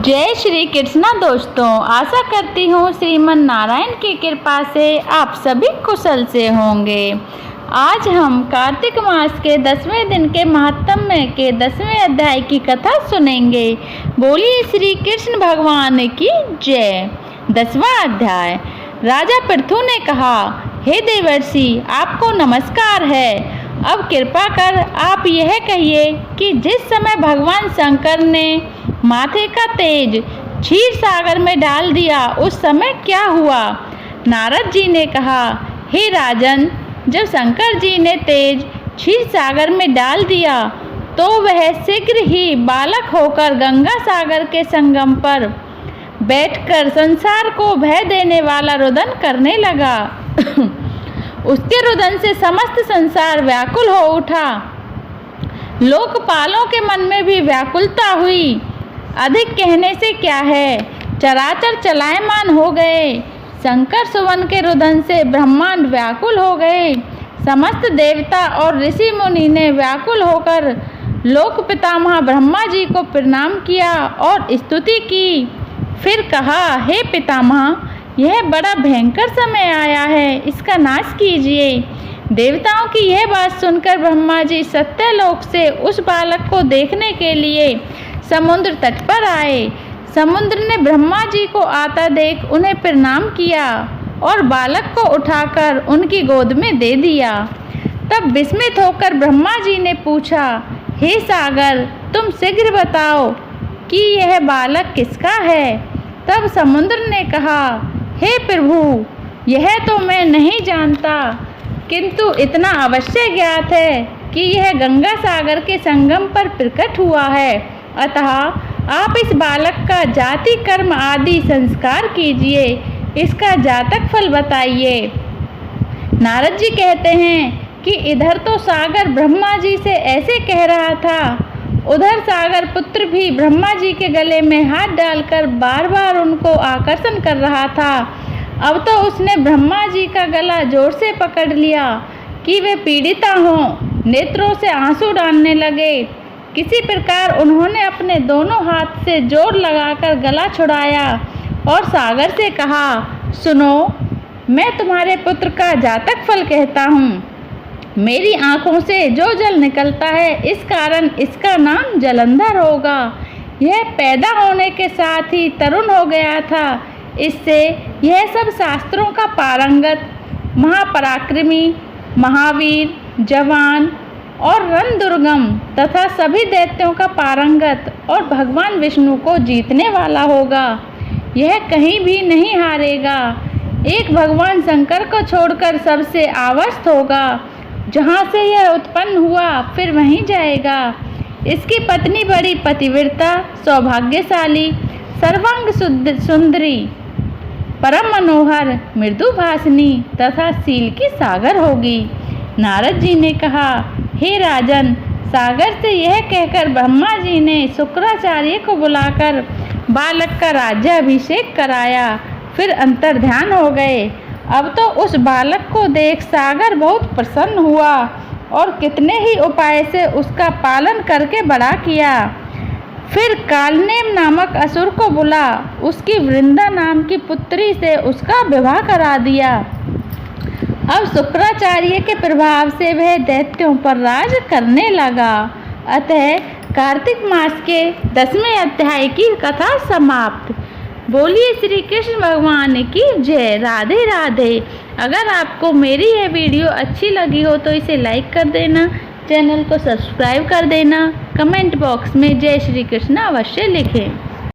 जय श्री कृष्णा दोस्तों, आशा करती हूँ श्रीमन नारायण की कृपा से आप सभी कुशल से होंगे। आज हम कार्तिक मास के 10वें दिन के महात्म्य के 10वें अध्याय की कथा सुनेंगे। बोलिए श्री कृष्ण भगवान की जय। 10वां अध्याय। राजा पृथु ने कहा, हे देवर्षि, आपको नमस्कार है। अब कृपा कर आप यह कहिए कि जिस समय भगवान शंकर ने माथे का तेज क्षीर सागर में डाल दिया उस समय क्या हुआ। नारद जी ने कहा, हे राजन, जब शंकर जी ने तेज क्षीर सागर में डाल दिया तो वह शीघ्र ही बालक होकर गंगा सागर के संगम पर बैठकर संसार को भय देने वाला रुदन करने लगा। उसके रुदन से समस्त संसार व्याकुल हो उठा। लोकपालों के मन में भी व्याकुलता हुई। अधिक कहने से क्या है, चराचर चलायमान हो गए। शंकर सुवन के रुदन से ब्रह्मांड व्याकुल हो गए। समस्त देवता और ऋषि मुनि ने व्याकुल होकर लोक पितामह ब्रह्मा जी को प्रणाम किया और स्तुति की। फिर कहा, हे पितामह, यह बड़ा भयंकर समय आया है, इसका नाश कीजिए। देवताओं की यह बात सुनकर ब्रह्मा जी सत्यलोक से उस बालक को देखने के लिए समुद्र तट पर आए। समुद्र ने ब्रह्मा जी को आता देख उन्हें प्रणाम किया और बालक को उठाकर उनकी गोद में दे दिया। तब विस्मित होकर ब्रह्मा जी ने पूछा, हे सागर, तुम शीघ्र बताओ कि यह बालक किसका है। तब समुद्र ने कहा, हे प्रभु, यह तो मैं नहीं जानता, किंतु इतना अवश्य ज्ञात है कि यह गंगा सागर के संगम पर प्रकट हुआ है। अतः आप इस बालक का जाति कर्म आदि संस्कार कीजिए, इसका जातक फल बताइए। नारद जी कहते हैं कि इधर तो सागर ब्रह्मा जी से ऐसे कह रहा था, उधर सागर पुत्र भी ब्रह्मा जी के गले में हाथ डालकर बार बार उनको आकर्षण कर रहा था। अब तो उसने ब्रह्मा जी का गला जोर से पकड़ लिया कि वे पीड़िता हों। नेत्रों से आंसू डालने लगे। किसी प्रकार उन्होंने अपने दोनों हाथ से जोर लगाकर गला छुड़ाया और सागर से कहा, सुनो, मैं तुम्हारे पुत्र का जातक फल कहता हूँ। मेरी आँखों से जो जल निकलता है, इस कारण इसका नाम जलंधर होगा। यह पैदा होने के साथ ही तरुण हो गया था। इससे यह सब शास्त्रों का पारंगत, महापराक्रमी, महावीर, जवान और रणदुर्गम तथा सभी दैत्यों का पारंगत और भगवान विष्णु को जीतने वाला होगा। यह कहीं भी नहीं हारेगा। एक भगवान शंकर को छोड़कर सबसे आवस्थ होगा। जहाँ से यह उत्पन्न हुआ फिर वहीं जाएगा। इसकी पत्नी बड़ी पतिव्रता, सौभाग्यशाली, सर्वांग सुंदरी, परम मनोहर, मृदुभाषिनी तथा शील की सागर होगी। नारद जी ने कहा, हे राजन, सागर से यह कहकर ब्रह्मा जी ने शुक्राचार्य को बुलाकर बालक का राज्याभिषेक कराया। फिर अंतर्ध्यान हो गए। अब तो उस बालक को देख सागर बहुत प्रसन्न हुआ और कितने ही उपाय से उसका पालन करके बड़ा किया। फिर कालनेम नामक असुर को बुला उसकी वृंदा नाम की पुत्री से उसका विवाह करा दिया। अब शुक्राचार्य के प्रभाव से वह दैत्यों पर राज करने लगा। अतः कार्तिक मास के 10वें अध्याय की कथा समाप्त। बोलिए श्री कृष्ण भगवान की जय। राधे राधे। अगर आपको मेरी यह वीडियो अच्छी लगी हो तो इसे लाइक कर देना, चैनल को सब्सक्राइब कर देना, कमेंट बॉक्स में जय श्री कृष्ण अवश्य लिखें।